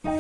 Hello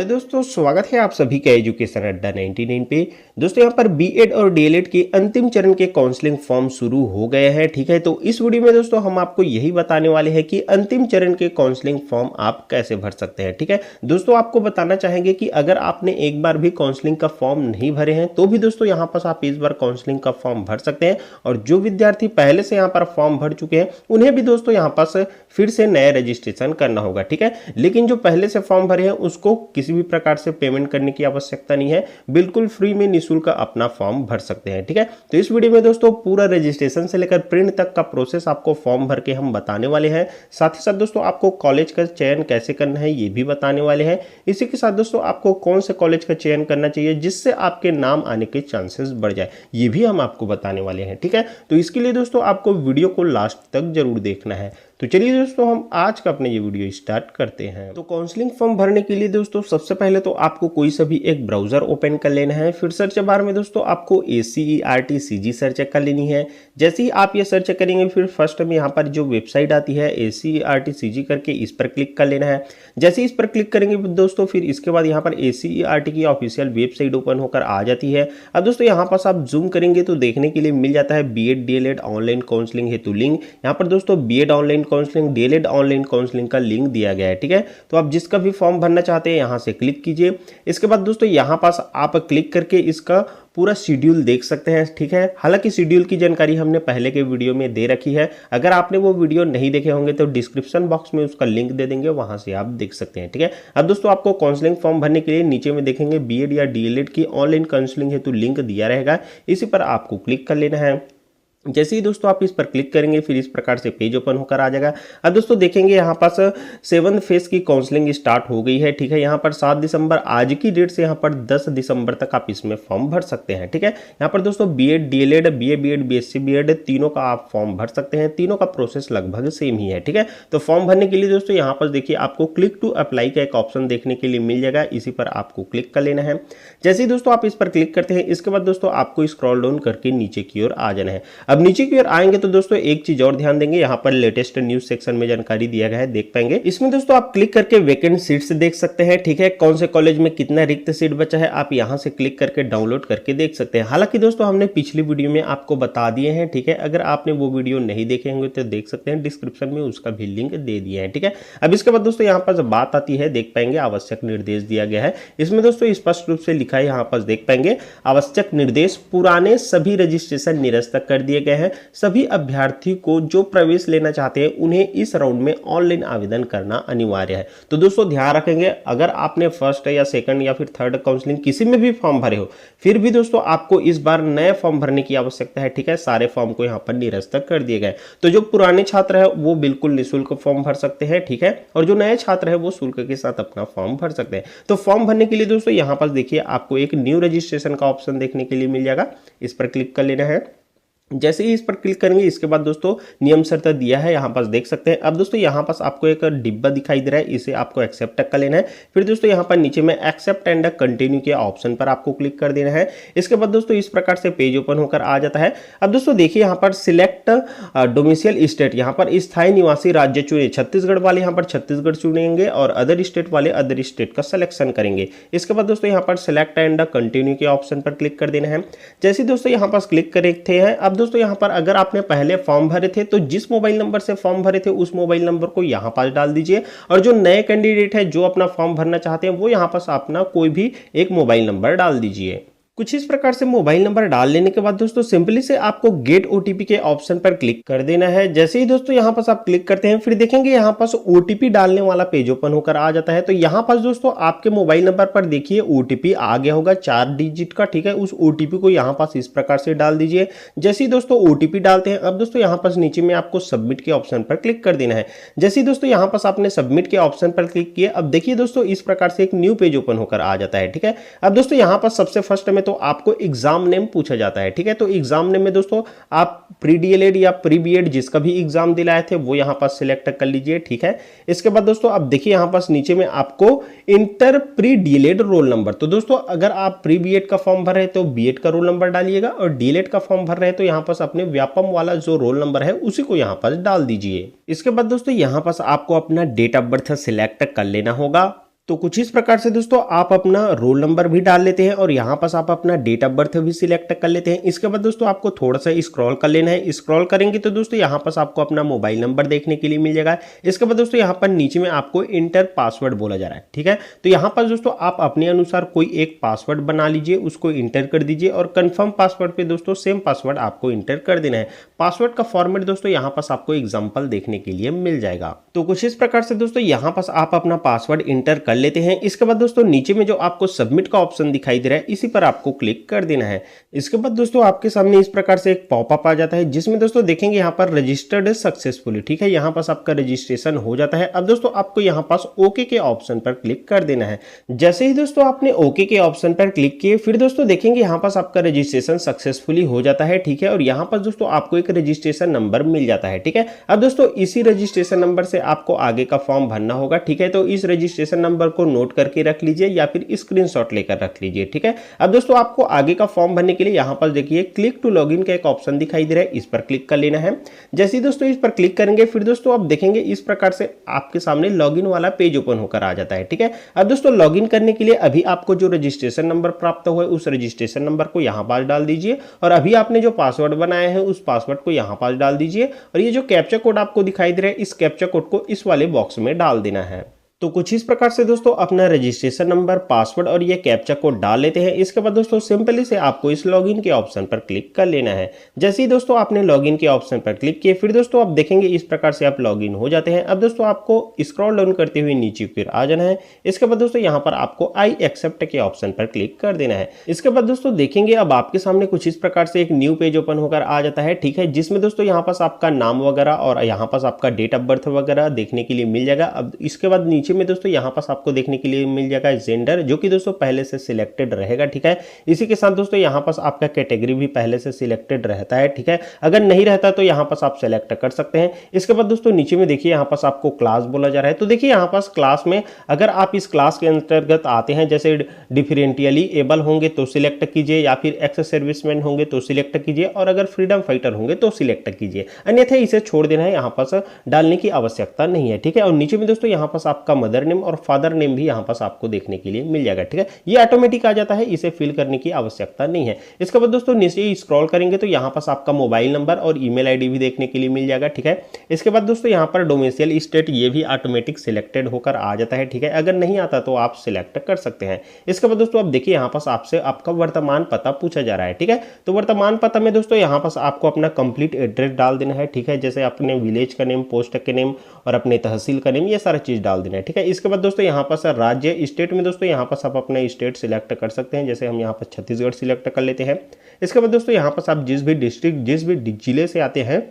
दोस्तों, स्वागत है आप सभी का एजुकेशन अड्डा 99 पे। दोस्तों यहाँ पर बीएड और डीएलएड के अंतिम चरण के काउंसलिंग फॉर्म शुरू हो गए हैं। ठीक है, तो इस वीडियो में दोस्तों हम आपको यही बताने वाले हैं कि अंतिम चरण के काउंसलिंग फॉर्म आप कैसे भर सकते हैं। ठीक है दोस्तों, आपको बताना चाहेंगे कि अगर आपने एक बार भी काउंसलिंग का फॉर्म नहीं भरे हैं तो भी दोस्तों यहाँ पर आप इस बार काउंसलिंग का फॉर्म भर सकते हैं। और जो विद्यार्थी पहले से यहाँ पर फॉर्म भर चुके हैं उन्हें भी दोस्तों यहाँ पास फिर से नया रजिस्ट्रेशन करना होगा। ठीक है, लेकिन जो पहले से फॉर्म भरे हैं उसको किसी भी प्रकार से पेमेंट करने की आवश्यकता नहीं है, बिल्कुल फ्री में निःशुल्क अपना फॉर्म भर सकते हैं। ठीक है, तो इस वीडियो में दोस्तों पूरा रजिस्ट्रेशन से लेकर प्रिंट तक का प्रोसेस आपको फॉर्म भर के हम बताने वाले हैं। साथ ही साथ दोस्तों आपको कॉलेज का चयन कैसे करना है ये भी बताने वाले हैं। इसी के साथ दोस्तों आपको कौन से कॉलेज का चयन करना चाहिए जिससे आपके नाम आने के चांसेस बढ़ जाए ये भी हम आपको बताने वाले हैं। ठीक है, तो इसके लिए दोस्तों आपको वीडियो को लास्ट तक जरूर देखना है। तो चलिए दोस्तों हम आज का अपने ये वीडियो स्टार्ट करते हैं। तो काउंसलिंग फॉर्म भरने के लिए दोस्तों सबसे पहले तो आपको कोई सा भी एक ब्राउजर ओपन कर लेना है। फिर सर्च बार में दोस्तों आपको ACERT सर्च कर लेनी है। जैसे ही आप ये सर्च करेंगे फिर फर्स्ट में यहाँ पर जो वेबसाइट आती है ACERT करके इस पर क्लिक कर लेना है। जैसे इस पर क्लिक करेंगे दोस्तों फिर इसके बाद यहाँ पर ACERT की ऑफिशियल वेबसाइट ओपन होकर आ जाती है। अब दोस्तों यहाँ पास आप जूम करेंगे तो देखने के लिए मिल जाता है बीएड डीएलएड ऑनलाइन काउंसलिंग हेतु लिंक। यहाँ पर दोस्तों B Ed online counselling D El Ed online counselling का लिंक दिया गया है। ठीक है, तो आप जिसका भी फॉर्म भरना चाहते हैं यहाँ से क्लिक कीजिए। इसके बाद दोस्तों यहाँ पास आप क्लिक करके इसका पूरा शेड्यूल देख सकते हैं। ठीक है, हालांकि शेड्यूल की जानकारी हमने पहले के वीडियो में दे रखी है, अगर आपने वो वीडियो नहीं देखे होंगे तो डिस्क्रिप्शन बॉक्स में उसका लिंक दे देंगे, वहां से आप देख सकते हैं। ठीक है, अब दोस्तों आपको काउंसलिंग फॉर्म भरने के लिए नीचे में देखेंगे बीएड या डीएलएड की ऑनलाइन काउंसलिंग हेतु लिंक दिया रहेगा, इसी पर आपको क्लिक कर लेना है। जैसे ही दोस्तों आप इस पर क्लिक करेंगे फिर इस प्रकार से पेज ओपन होकर आ जाएगा। अब दोस्तों देखेंगे यहाँ पास 7th फेज की काउंसलिंग स्टार्ट हो गई है। ठीक है, यहाँ पर 7 दिसंबर आज की डेट से यहाँ पर 10 दिसंबर तक आप इसमें फॉर्म भर सकते हैं। ठीक है, यहाँ पर दोस्तों B Ed D El Ed B A B Ed B Sc B Ed तीनों का आप फॉर्म भर सकते हैं। तीनों का प्रोसेस लगभग सेम ही है। ठीक है, तो फॉर्म भरने के लिए दोस्तों यहाँ पर देखिए आपको क्लिक टू अप्लाई का एक ऑप्शन देखने के लिए मिल जाएगा, इसी पर आपको क्लिक कर लेना है। जैसे ही दोस्तों आप इस पर क्लिक करते हैं इसके बाद दोस्तों आपको स्क्रॉल डाउन करके नीचे की ओर आ जाना है। अब नीचे की ओर आएंगे तो दोस्तों एक चीज और ध्यान देंगे, यहाँ पर लेटेस्ट न्यूज सेक्शन में जानकारी दिया गया है, देख पाएंगे। इसमें दोस्तों आप क्लिक करके वैकेंट सीट्स देख सकते हैं। ठीक है, कौन से कॉलेज में कितना रिक्त सीट बचा है आप यहाँ से क्लिक करके डाउनलोड करके देख सकते हैं। हालांकि दोस्तों हमने पिछली वीडियो में आपको बता दिए हैं। ठीक है, अगर आपने वो वीडियो नहीं देखे होंगे तो देख सकते हैं, डिस्क्रिप्शन में उसका भी लिंक दे दिया है। ठीक है, अब इसके बाद दोस्तों यहाँ पर जब बात आती है देख पाएंगे आवश्यक निर्देश दिया गया है। इसमें दोस्तों स्पष्ट रूप से लिखा है, यहाँ पर देख पाएंगे आवश्यक निर्देश पुराने सभी रजिस्ट्रेशन निरस्त कर दिए गए हैं। सभी अभ्यर्थी को जो प्रवेश लेना चाहते हैं उन्हें इस राउंड में ऑनलाइन आवेदन करना अनिवार्य है। तो दोस्तों ध्यान रखेंगे, अगर आपने फर्स्ट या सेकंड या फिर थर्ड काउंसलिंग किसी में भी फॉर्म भरे हो फिर भी दोस्तों आपको इस बार नए फॉर्म भरने की आवश्यकता है। ठीक है, सारे फॉर्म को यहाँ पर निरस्त कर दिए गए। तो जो पुराने छात्र है वो बिल्कुल निःशुल्क फॉर्म भर सकते हैं। ठीक है, और जो नए छात्र है वो शुल्क के साथ अपना फॉर्म भर सकते हैं। तो फॉर्म भरने के लिए दोस्तों यहाँ पर देखिए आपको एक न्यू रजिस्ट्रेशन का ऑप्शन देखने के लिए मिल जाएगा, इस पर क्लिक कर लेना है। जैसे ही इस पर क्लिक करेंगे इसके बाद दोस्तों नियम शर्त दिया है, यहाँ पास देख सकते हैं। अब दोस्तों यहाँ पास आपको एक डिब्बा दिखाई दे रहा है, इसे आपको एक्सेप्ट कर लेना है। फिर दोस्तों यहाँ पर नीचे में एक्सेप्ट एंड कंटिन्यू के ऑप्शन पर आपको क्लिक कर देना है। इसके बाद दोस्तों इस प्रकार से पेज ओपन होकर आ जाता है। अब दोस्तों देखिए यहाँ पर सिलेक्ट डोमिसाइल स्टेट, यहाँ पर स्थायी निवासी राज्य चुने, छत्तीसगढ़ वाले यहाँ पर छत्तीसगढ़ चुनेंगे और अदर स्टेट वाले अदर स्टेट का सिलेक्शन करेंगे। इसके बाद दोस्तों यहाँ पर सिलेक्ट एंड कंटिन्यू के ऑप्शन पर क्लिक कर देना है। जैसे दोस्तों यहाँ पास क्लिक करते हैं, अब दोस्तों यहाँ पर अगर आपने पहले फॉर्म भरे थे तो जिस मोबाइल नंबर से फॉर्म भरे थे उस मोबाइल नंबर को यहाँ पास डाल दीजिए, और जो नए कैंडिडेट है जो अपना फॉर्म भरना चाहते हैं वो यहाँ पास अपना कोई भी एक मोबाइल नंबर डाल दीजिए। कुछ इस प्रकार से मोबाइल नंबर डाल लेने के बाद दोस्तों सिंपली से आपको गेट ओटीपी के ऑप्शन पर क्लिक कर देना है। जैसे ही दोस्तों यहाँ पास आप क्लिक करते हैं फिर देखेंगे यहाँ पास ओटीपी डालने वाला पेज ओपन होकर आ जाता है। तो यहाँ पास दोस्तों आपके मोबाइल नंबर पर देखिए ओटीपी आ गया होगा 4 डिजिट का। ठीक है, उस ओटीपी को यहाँ पास इस प्रकार से डाल दीजिए। जैसे ही दोस्तों ओटीपी डालते हैं अब दोस्तों यहाँ पास नीचे में आपको सबमिट के ऑप्शन पर क्लिक कर देना है। जैसे ही दोस्तों यहाँ पास आपने सबमिट के ऑप्शन पर क्लिक किया, अब देखिए दोस्तों इस प्रकार से एक न्यू पेज ओपन होकर आ जाता है। ठीक है, अब दोस्तों यहाँ पास सबसे फर्स्ट में तो आपको एग्जाम नेम पूछा जाता है। ठीक है, तो एग्जाम नेम में दोस्तों आप प्री डीएलएड या प्री बीएड जिसका भी एग्जाम दिलाए थे वो यहाँ पास सिलेक्ट कर लीजिए। ठीक है, इसके बाद दोस्तों अब देखिए यहाँ पास नीचे में आपको inter pre DElEd roll number. तो दोस्तों अगर आप प्री बीएड का फॉर्म भर रहे हैं तो बीएड का रोल नंबर डालिएगा, और डीएलएड का फॉर्म भर रहे हैं तो यहाँ पास अपने व्यापम वाला जो रोल नंबर है उसी को यहाँ पास डाल दीजिए। इसके बाद दोस्तों यहाँ पास आपको अपना डेट ऑफ बर्थ सिलेक्ट कर लेना होगा। तो कुछ इस प्रकार से दोस्तों आप अपना रोल नंबर भी डाल लेते हैं और यहाँ पास आप अपना डेट ऑफ बर्थ भी सिलेक्ट कर लेते हैं। इसके बाद दोस्तों आपको थोड़ा सा स्क्रॉल कर लेना है। स्क्रॉल करेंगे तो दोस्तों यहाँ पास आपको अपना मोबाइल नंबर देखने के लिए मिल जाएगा। इसके बाद दोस्तों यहाँ पर नीचे में आपको इंटर पासवर्ड बोला जा रहा है। ठीक है, तो यहाँ पर दोस्तों आप अपने अनुसार कोई एक पासवर्ड बना लीजिए, उसको इंटर कर दीजिए और कंफर्म पासवर्ड पे दोस्तों सेम पासवर्ड आपको इंटर कर देना है। पासवर्ड का फॉर्मेट दोस्तों यहाँ पास आपको एग्जाम्पल देखने के लिए मिल जाएगा। तो कुछ इस प्रकार से दोस्तों यहाँ पास आप अपना पासवर्ड इंटर कर लेते हैं। इसके बाद दोस्तों नीचे में जो आपको सबमिट का ऑप्शन दिखाई दे रहा है इसी पर आपको क्लिक कर देना है। इसके बाद दोस्तों आपके सामने इस प्रकार से एक पॉपअप आ जाता है जिसमें दोस्तों देखेंगे यहाँ पर रजिस्टर्ड सक्सेसफुली। ठीक है, यहाँ पास आपका रजिस्ट्रेशन हो जाता है। अब दोस्तों आपको यहाँ पास ओके के ऑप्शन पर क्लिक कर देना है। जैसे ही दोस्तों आपने ओके के ऑप्शन पर क्लिक किए फिर दोस्तों देखेंगे यहाँ पास आपका रजिस्ट्रेशन सक्सेसफुली हो जाता है। ठीक है, और यहाँ पास दोस्तों आपको एक रजिस्ट्रेशन नंबर मिल जाता है। ठीक है, अब दोस्तों इसी रजिस्ट्रेशन नंबर से आपको आगे का फॉर्म भरना होगा। ठीक है, तो इस रजिस्ट्रेशन नंबर को नोट करके रख लीजिए या फिर स्क्रीनशॉट लेकर रख लीजिए। ठीक है, अब दोस्तों आपको आगे का फॉर्म भरने के लिए यहाँ पर देखिए क्लिक टू लॉगिन का एक ऑप्शन दिखाई दे रहा है, इस पर क्लिक कर लेना है। जैसे ही दोस्तों इस पर क्लिक करेंगे फिर दोस्तों आप देखेंगे इस प्रकार से आपके सामने लॉगिन वाला पेज ओपन होकर आ जाता है। ठीक है, अब दोस्तों लॉगिन करने के लिए अभी आपको जो रजिस्ट्रेशन नंबर प्राप्त हुआ है उस रजिस्ट्रेशन नंबर को यहाँ पास डाल दीजिए और अभी आपने जो पासवर्ड बनाया है उस पासवर्ड को यहाँ पास डाल दीजिए और ये जो कैप्चा कोड आपको दिखाई दे रहा है इस कैप्चा कोड को इस वाले बॉक्स में डाल देना है। तो कुछ इस प्रकार से दोस्तों अपना रजिस्ट्रेशन नंबर, पासवर्ड और ये कैप्चा कोड डाल लेते हैं। इसके बाद दोस्तों सिंपली से आपको इस लॉगिन के ऑप्शन पर क्लिक कर लेना है। जैसे ही दोस्तों आपने लॉगिन के ऑप्शन पर क्लिक किए फिर दोस्तों आप देखेंगे इस प्रकार से आप लॉगिन हो जाते हैं। अब दोस्तों आपको स्क्रॉल डाउन करते हुए नीचे फिर आ जाना है। इसके बाद दोस्तों यहाँ पर आपको आई एक्सेप्ट के ऑप्शन पर क्लिक कर देना है। इसके बाद दोस्तों देखेंगे अब आपके सामने कुछ इस प्रकार से एक न्यू पेज ओपन होकर आ जाता है। ठीक है, जिसमें दोस्तों यहाँ पास आपका नाम वगैरह और यहाँ पास आपका डेट ऑफ बर्थ वगैरह देखने के लिए मिल जाएगा। अब इसके बाद नीचे में दोस्तों यहाँ पास आपको देखने के लिए मिल जाएगा जेंडर, जो कि दोस्तों पहले से सिलेक्टेड रहेगा। ठीक है, इसी के साथ दोस्तों यहाँ पास आपका कैटेगरी भी पहले से सिलेक्टेड रहता है। ठीक है, अगर नहीं रहता तो यहाँ पास आप सिलेक्ट कर सकते हैं। इसके बाद दोस्तों नीचे में देखिए यहाँ पास आपको क्लास बोला जा रहा है। तो देखिए यहाँ पास क्लास में अगर आप इस क्लास के अंतर्गत आते हैं जैसे डिफरेंशियली एबल होंगे तो सिलेक्ट कीजिए, या फिर एक्स सर्विसमैन होंगे तो सिलेक्ट कीजिए, और अगर फ्रीडम फाइटर होंगे तो सिलेक्ट कीजिए, अन्यथा इसे छोड़ देना है, यहाँ पास डालने की आवश्यकता नहीं है। ठीक है, और नीचे में दोस्तों यहाँ पास आपका मदर नेम और फादर नेम भी यहाँ पास आपको देखने के लिए मिल जाएगा। ठीक है, ये ऑटोमेटिक आ जाता है, इसे फिल करने की आवश्यकता नहीं है। इसके बाद दोस्तों नीचे स्क्रॉल करेंगे तो यहाँ पास आपका मोबाइल नंबर और ईमेल आईडी भी देखने के लिए मिल जाएगा। ठीक है, इसके बाद दोस्तों यहाँ पर डोमेसियल स्टेट ये भी ऑटोमेटिक सिलेक्टेड होकर आ जाता है। ठीक है, अगर नहीं आता तो आप सिलेक्ट कर सकते हैं। इसके बाद दोस्तों आप देखिए यहाँ पास आपसे आपका वर्तमान पता पूछा जा रहा है। ठीक है, तो वर्तमान पता में दोस्तों यहाँ पास आपको अपना कंप्लीट एड्रेस डाल देना है। ठीक है, जैसे अपने विलेज का नेम, पोस्ट के नेम और अपने तहसील का नेम, ये सारा चीज डाल देना है। ठीक है, इसके बाद दोस्तों यहाँ पास राज्य स्टेट में दोस्तों यहाँ पास आप अपना स्टेट सिलेक्ट कर सकते हैं, जैसे हम यहाँ पर छत्तीसगढ़ सिलेक्ट कर लेते हैं। इसके बाद दोस्तों यहाँ पास आप जिस भी डिस्ट्रिक्ट, जिस भी जिले से आते हैं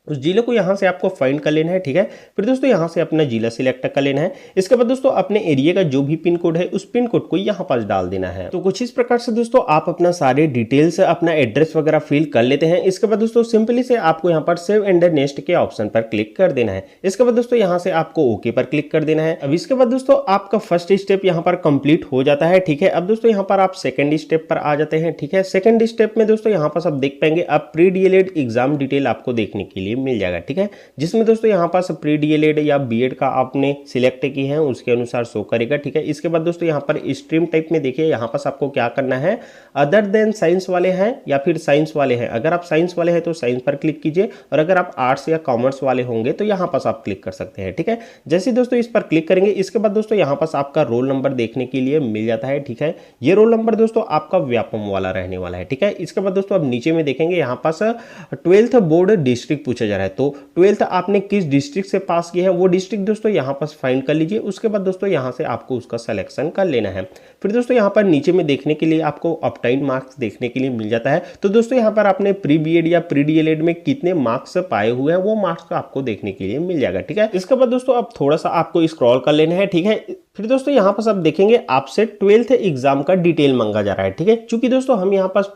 उस जिले को यहाँ से आपको फाइंड कर लेना है। ठीक है, फिर दोस्तों यहाँ से अपना जिला सिलेक्ट कर लेना है। इसके बाद दोस्तों अपने एरिया का जो भी पिन कोड है उस पिन कोड को यहाँ पास डाल देना है। तो कुछ इस प्रकार से दोस्तों आप अपना सारे डिटेल्स, अपना एड्रेस वगैरह फिल कर लेते हैं। इसके बाद दोस्तों सिंपली से आपको यहाँ पर सेव एंड नेक्स्ट के ऑप्शन पर क्लिक कर देना है। इसके बाद दोस्तों यहाँ से आपको ओके पर क्लिक कर देना है। अब इसके बाद दोस्तों आपका फर्स्ट स्टेप यहाँ पर कंप्लीट हो जाता है। ठीक है, अब दोस्तों यहाँ पर आप सेकंड स्टेप पर आ जाते हैं। ठीक है, सेकंड स्टेप में दोस्तों यहाँ पास आप देख पाएंगे अब प्री डीएलएड एग्जाम डिटेल आपको देखने के लिए मिल जाएगा। ठीक है, जिसमें दोस्तों यहाँ पास प्री डीएलएड या बीएड का आपने सिलेक्ट की है उसके अनुसार शो करेगा। ठीक है, इसके बाद दोस्तों यहाँ पर स्ट्रीम टाइप में देखिए यहाँ पास आपको क्या करना है, अदर देन साइंस वाले हैं या फिर साइंस वाले हैं। अगर आप साइंस वाले हैं तो साइंस पर क्लिक कीजिए, और अगर आप आर्ट्स या कॉमर्स वाले होंगे तो यहाँ पास आप क्लिक कर सकते हैं। ठीक है, जैसे दोस्तों इस पर क्लिक करेंगे इसके बाद दोस्तों यहाँ पास आपका रोल नंबर देखने के लिए मिल जाता है। ठीक है, ये रोल नंबर दोस्तों आपका व्यापम वाला रहने वाला है। ठीक है, इसके बाद दोस्तों अब नीचे में देखेंगे यहाँ पास 12th बोर्ड डिस्ट्रिक्ट पूछा पूछा जा रहा है। तो 12th आपने किस डिस्ट्रिक्ट से पास किया है वो डिस्ट्रिक्ट दोस्तों यहाँ पर फाइंड कर लीजिए। उसके बाद दोस्तों यहाँ से आपको उसका सिलेक्शन कर लेना है। फिर दोस्तों यहाँ पर नीचे में देखने के लिए आपको ऑब्टेन्ड मार्क्स देखने के लिए मिल जाता है। तो दोस्तों यहाँ पर आपने प्री बीएड या प्री डीएलएड में कितने मार्क्स पाए हुए हैं वो मार्क्स आपको देखने के लिए मिल जाएगा। ठीक है, इसके बाद दोस्तों अब थोड़ा सा आपको स्क्रॉल कर लेना है। ठीक है, फिर दोस्तों यहाँ पर आप देखेंगे आपसे 12th एग्जाम का डिटेल मांगा जा रहा है। ठीक है, क्योंकि दोस्तों हम यहाँ पास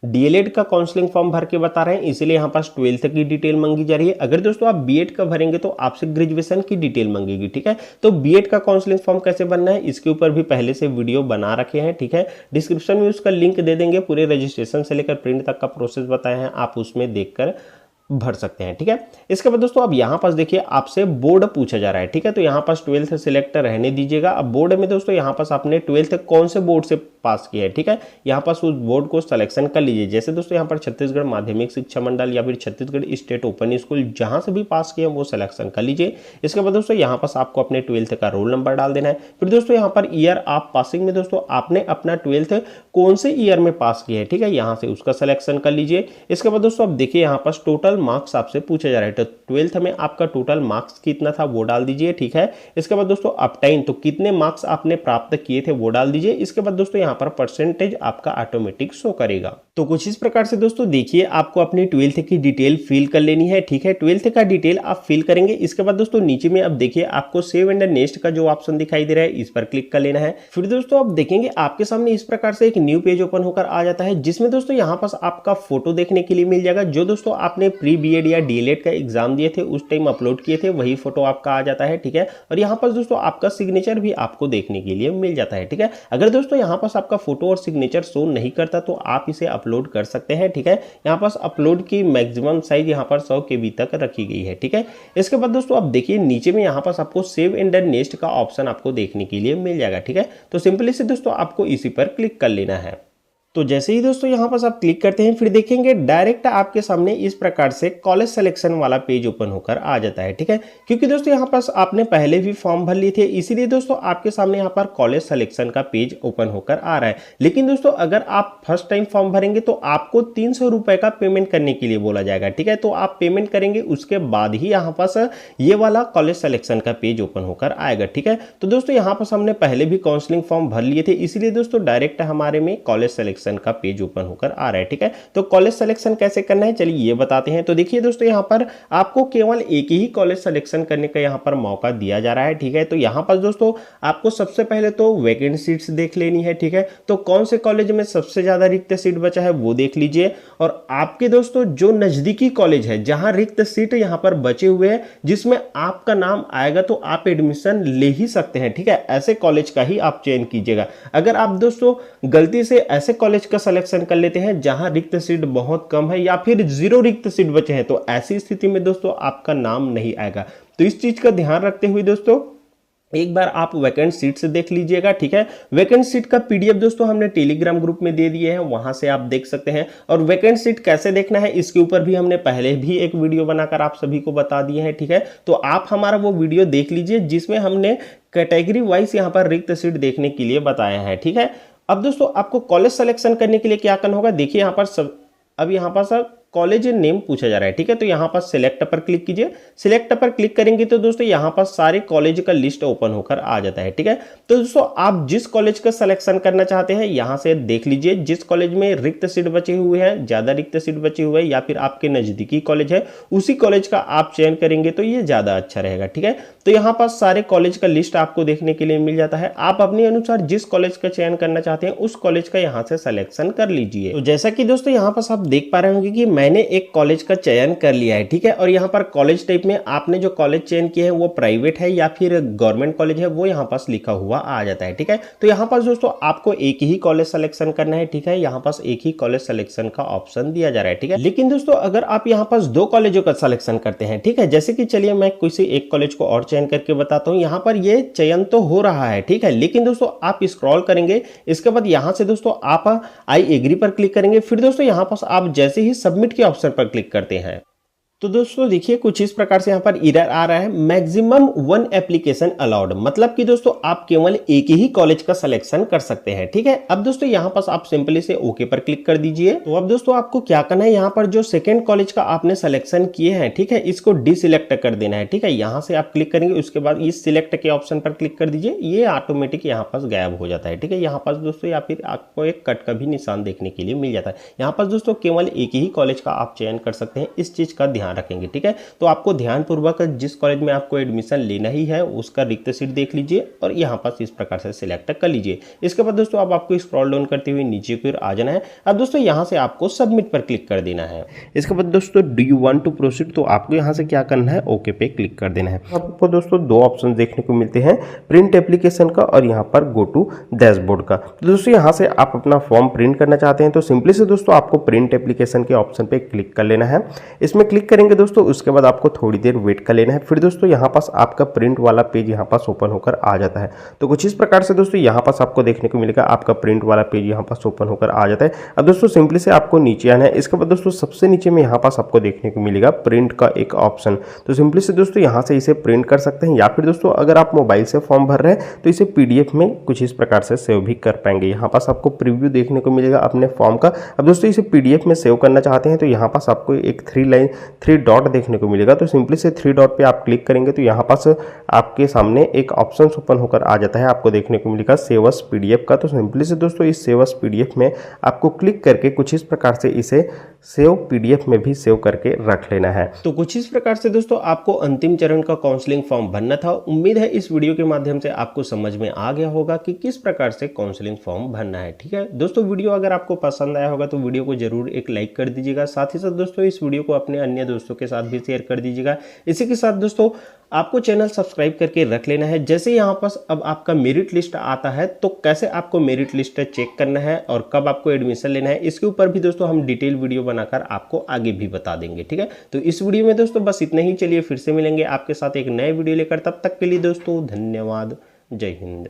डीएलएड का काउंसलिंग फॉर्म भर के बता रहे हैं, इसलिए यहाँ पास 12th की डिटेल मांगी जा रही है। अगर दोस्तों आप बीएड का भरेंगे तो आपसे ग्रेजुएशन की डिटेल मांगेगी। ठीक है, तो बीएड का काउंसलिंग फॉर्म कैसे बनना है इसके ऊपर भी पहले से वीडियो बना रखे हैं। ठीक है, डिस्क्रिप्शन में उसका लिंक दे देंगे, पूरे रजिस्ट्रेशन से लेकर प्रिंट तक का प्रोसेस बताया है, आप उसमें देखकर भर सकते हैं। ठीक है, इसके बाद दोस्तों अब यहाँ पास देखिए आपसे बोर्ड पूछा जा रहा है। ठीक है, तो यहाँ पास 12th सिलेक्ट रहने दीजिएगा। अब बोर्ड में दोस्तों यहाँ पास आपने 12th कौन से बोर्ड से पास किया है। ठीक है, यहाँ पास उस बोर्ड को सिलेक्शन कर लीजिए। जैसे दोस्तों यहाँ पर छत्तीसगढ़ माध्यमिक शिक्षा मंडल या फिर छत्तीसगढ़ स्टेट ओपन स्कूल जहां से भी पास किया वो सिलेक्शन कर लीजिए। इसके बाद दोस्तों यहाँ पास आपको अपने 12th का रोल नंबर डाल देना है। फिर दोस्तों यहाँ पर ईयर ऑफ पासिंग में दोस्तों आपने अपना 12th कौन से ईयर में पास किया है। ठीक है, यहाँ से उसका सिलेक्शन कर लीजिए। इसके बाद दोस्तों अब देखिए यहाँ पास टोटल मार्क्स आपसे पूछा जा रहा है। तो 12th में आपका टोटल मार्क्स कितना था वो डाल दीजिए। ठीक है, इसके बाद दोस्तों अपटाइम तो कितने मार्क्स आपने प्राप्त किए थे वो डाल दीजिए। इसके बाद दोस्तों यहाँ पर परसेंटेज आपका ऑटोमेटिक शो करेगा। तो कुछ इस प्रकार से दोस्तों देखिए आपको अपनी 12th की डिटेल फिल कर लेनी है। ठीक है, 12th का डिटेल आप फिल करेंगे। इसके बाद दोस्तों नीचे में अब देखिए आपको सेव एंड नेक्स्ट का जो ऑप्शन दिखाई दे रहा है इस पर क्लिक कर लेना है। फिर दोस्तों आप देखेंगे आपके सामने इस प्रकार से एक न्यू पेज ओपन होकर आ जाता है, जिसमें दोस्तों यहाँ पास आपका फोटो देखने के लिए मिल जाएगा। जो दोस्तों आपने प्री बीएड या डीएलएड का एग्जाम दिए थे उस टाइम अपलोड किए थे वही फोटो आपका आ जाता है। ठीक है, और यहाँ पर दोस्तों आपका सिग्नेचर भी आपको देखने के लिए मिल जाता है। ठीक है, अगर दोस्तों यहाँ पास आपका फोटो और सिग्नेचर शो नहीं करता तो आप इसे अपलोड कर सकते हैं। ठीक है, यहाँ पास अपलोड की मैक्सिमम साइज यहाँ पर 100 KB तक रखी गई है। ठीक है, इसके बाद दोस्तों आप देखिए नीचे में यहाँ पास आपको सेव एंड नेक्स्ट का ऑप्शन आपको देखने के लिए मिल जाएगा। ठीक है, तो सिंपली से दोस्तों आपको इसी पर क्लिक कर लेना है। तो जैसे ही दोस्तों यहाँ पर आप क्लिक करते हैं फिर देखेंगे डायरेक्ट आपके सामने इस प्रकार से कॉलेज सिलेक्शन वाला पेज ओपन होकर आ जाता है। ठीक है, क्योंकि दोस्तों यहाँ पास आपने पहले भी फॉर्म भर लिए थे इसीलिए दोस्तों आपके सामने यहाँ पर कॉलेज सिलेक्शन का पेज ओपन होकर आ रहा है। लेकिन दोस्तों अगर आप फर्स्ट टाइम फॉर्म भरेंगे तो आपको 300 रुपए का पेमेंट करने के लिए बोला जाएगा। ठीक है, तो आप पेमेंट करेंगे उसके बाद ही यहाँ पास ये वाला कॉलेज सिलेक्शन का पेज ओपन होकर आएगा। ठीक है, तो दोस्तों यहाँ पास हमने पहले भी काउंसलिंग फॉर्म भर लिए थे इसीलिए दोस्तों डायरेक्ट हमारे में कॉलेज सिलेक्शन का पेज ओपन होकर आ रहा है। ठीक है, तो कॉलेज सिलेक्शन कैसे करना है चलिए ये बताते हैं। तो देखिए दोस्तों यहाँ पर आपको केवल एक ही कॉलेज सिलेक्शन करने का यहाँ पर मौका दिया जा रहा है। ठीक है, तो यहाँ पर दोस्तों आपको सबसे पहले तो वैकेंट सीट्स देख लेनी है। ठीक है, तो कौन से कॉलेज में सबसे ज्यादा रिक्त सीट बचा है वो देख लीजिए, और आपके दोस्तों जो नजदीकी कॉलेज है जहां रिक्त सीट यहाँ पर बचे हुए हैं जिसमें आपका नाम आएगा तो आप एडमिशन ले ही सकते हैं। ठीक है, ऐसे कॉलेज का ही आप चयन कीजिएगा। अगर आप दोस्तों गलती से ऐसे कॉलेज का सिलेक्शन कर लेते हैं जहां रिक्त सीट बहुत कम है या फिर 0 रिक्त सीट बचे हैं तो ऐसी स्थिति में दोस्तों आपका नाम नहीं आएगा। तो इस चीज का ध्यान रखते हुए दोस्तों एक बार आप वैकेंट सीट से देख लीजिएगा। ठीक है, वैकेंट सीट का पीडीएफ दोस्तों हमने टेलीग्राम ग्रुप में दे दिए हैं, वहां से आप देख सकते हैं। और वैकेंट सीट कैसे देखना है इसके ऊपर भी हमने पहले भी एक वीडियो बनाकर आप सभी को बता दिए हैं। ठीक है, तो आप हमारा वो वीडियो देख लीजिए जिसमें हमने कैटेगरी वाइज यहाँ पर रिक्त सीट देखने के लिए बताया है। ठीक है, अब दोस्तों आपको कॉलेज सिलेक्शन करने के लिए क्या करना होगा, देखिए यहाँ पर अब यहाँ पर सर कॉलेज नेम पूछा जा रहा है। ठीक है, तो यहाँ पर सिलेक्ट पर क्लिक कीजिए। सिलेक्ट पर क्लिक करेंगे तो दोस्तों यहाँ पर सारे कॉलेज का लिस्ट ओपन होकर आ जाता है। ठीक है, तो दोस्तों आप जिस कॉलेज का सिलेक्शन करना चाहते हैं यहाँ से देख लीजिए। जिस कॉलेज में रिक्त सीट बचे हुए हैं, ज्यादा रिक्त सीट बचे हुए हैं या फिर आपके नजदीकी कॉलेज है उसी कॉलेज का आप चयन करेंगे तो ये ज्यादा अच्छा रहेगा। ठीक है, तो यहाँ पर सारे कॉलेज का लिस्ट आपको देखने के लिए मिल जाता है। आप अपने अनुसार जिस कॉलेज का चयन करना चाहते हैं उस कॉलेज का यहाँ से सिलेक्शन कर लीजिए। तो जैसा कि दोस्तों यहाँ पर आप देख पा रहे होंगे कि मैंने एक कॉलेज का चयन कर लिया है। ठीक है, और यहाँ पर कॉलेज टाइप में आपने जो कॉलेज चयन किया है वो प्राइवेट है या फिर गवर्नमेंट कॉलेज है वो यहाँ पास लिखा हुआ आ जाता है। ठीक है, तो यहाँ पास दोस्तों आपको एक ही कॉलेज सिलेक्शन करना है। ठीक है, यहाँ पास एक ही कॉलेज सिलेक्शन का ऑप्शन दिया जा रहा है। ठीक है, लेकिन दोस्तों अगर आप यहाँ पास 2 कॉलेजों का सिलेक्शन करते हैं, ठीक है, जैसे कि चलिए मैं किसी एक कॉलेज को और चयन करके बताता हूँ। यहाँ पर ये चयन तो हो रहा है। ठीक है, लेकिन दोस्तों आप स्क्रॉल करेंगे इसके बाद यहाँ से दोस्तों आप आई एग्री पर क्लिक करेंगे। फिर दोस्तों यहाँ पास आप जैसे ही सबमिट के ऑप्शन पर क्लिक करते हैं तो दोस्तों देखिए कुछ इस प्रकार से यहाँ पर एरर आ रहा है, मैक्सिमम 1 एप्लीकेशन अलाउड, मतलब कि दोस्तों आप केवल एक ही कॉलेज का सिलेक्शन कर सकते हैं। ठीक है, अब दोस्तों यहाँ पर आप सिंपली से ओके पर क्लिक कर दीजिए। तो अब दोस्तों आपको क्या करना है, यहाँ पर जो सेकंड कॉलेज का आपने सिलेक्शन किए हैं, ठीक है, इसको डिसिलेक्ट कर देना है। ठीक है, यहाँ से आप क्लिक करेंगे, उसके बाद इस सिलेक्ट के ऑप्शन पर क्लिक कर दीजिए, ये ऑटोमेटिक यहाँ पास गायब हो जाता है। ठीक है, यहाँ पास दोस्तों या फिर आपको एक कट का भी निशान देखने के लिए मिल जाता है। यहाँ पास दोस्तों केवल एक ही कॉलेज का आप चयन कर सकते हैं, इस चीज का ध्यान रखेंगे। ठीक है, तो आपको ध्यानपूर्वक जिस कॉलेज में आपको एडमिशन लेना ही है उसका रिक्त सीट देख लीजिए और यहाँ पास इस प्रकार से सिलेक्ट कर लीजिए। इसके बाद दोस्तों अब आपको स्क्रॉल डाउन करते हुए नीचे की ओर आ जाना है। अब दोस्तों यहाँ से आपको सबमिट पर क्लिक कर देना है। इसके बाद दोस्तों do you want to proceed, तो आपको यहाँ से क्या करना है, ओके पे क्लिक कर देना है। आपको दोस्तों दो ऑप्शन देखने को मिलते हैं, प्रिंट एप्लीकेशन का और यहाँ पर गो टू डैशबोर्ड का। तो दोस्तों यहाँ से आप अपना फॉर्म प्रिंट करना चाहते हैं तो सिंपली से दोस्तों आपको प्रिंट एप्लीकेशन के ऑप्शन पे क्लिक कर लेना है। इसमें क्लिक करेंगे दोस्तों, उसके बाद आपको थोड़ी देर वेट कर लेना है। फिर दोस्तों यहाँ पास आपका प्रिंट वाला पेज यहाँ पास ओपन होकर आ जाता है। तो कुछ इस प्रकार से दोस्तों यहाँ पास आपको देखने को मिलेगा, आपका प्रिंट वाला पेज यहाँ पास ओपन होकर आ जाता है। अब दोस्तों सिंपली से आपको नीचे आना है। इसके बाद दोस्तों सबसे नीचे में यहाँ पास आपको देखने को मिलेगा प्रिंट का एक ऑप्शन। तो सिंपली से दोस्तों यहाँ से इसे प्रिंट कर सकते हैं, या फिर दोस्तों अगर आप मोबाइल से फॉर्म भर रहे हैं तो इसे पीडीएफ में कुछ इस प्रकार से सेव भी कर पाएंगे। यहाँ पास आपको प्रीव्यू देखने को मिलेगा अपने फॉर्म का। अब दोस्तों इसे पीडीएफ में सेव करना चाहते हैं तो यहाँ पास आपको एक 3 डॉट देखने को मिलेगा। तो सिंपली से 3 डॉट पे आप क्लिक करेंगे तो यहाँ पास आपके सामने एक ऑप्शन ओपन होकर आ जाता है, आपको देखने को मिलेगा सेव एज पीडीएफ का। तो सिंपली से दोस्तों इस सेव एज पीडीएफ में आपको क्लिक करके कुछ इस प्रकार से इसे सेव पीडीएफ में भी सेव करके रख लेना है। तो कुछ इस प्रकार से दोस्तों आपको अंतिम चरण का काउंसलिंग फॉर्म भरना था। उम्मीद है इस वीडियो के माध्यम से आपको समझ में आ गया होगा कि किस प्रकार से काउंसलिंग फॉर्म भरना है। ठीक है दोस्तों, वीडियो अगर आपको पसंद आया होगा तो वीडियो को जरूर एक लाइक कर दीजिएगा। साथ ही साथ दोस्तों इस वीडियो को अपने अन्य दोस्तों के साथ भी शेयर कर दीजिएगा। इसी के साथ दोस्तों आपको चैनल सब्सक्राइब करके रख लेना है। जैसे यहाँ पास अब आपका मेरिट लिस्ट आता है तो कैसे आपको मेरिट लिस्ट चेक करना है और कब आपको एडमिशन लेना है, इसके ऊपर भी दोस्तों हम डिटेल वीडियो बनाकर आपको आगे भी बता देंगे। ठीक है, तो इस वीडियो में दोस्तों बस इतना ही। चलिए फिर से मिलेंगे आपके साथ एक नए वीडियो लेकर, तब तक के लिए दोस्तों धन्यवाद। जय हिंद।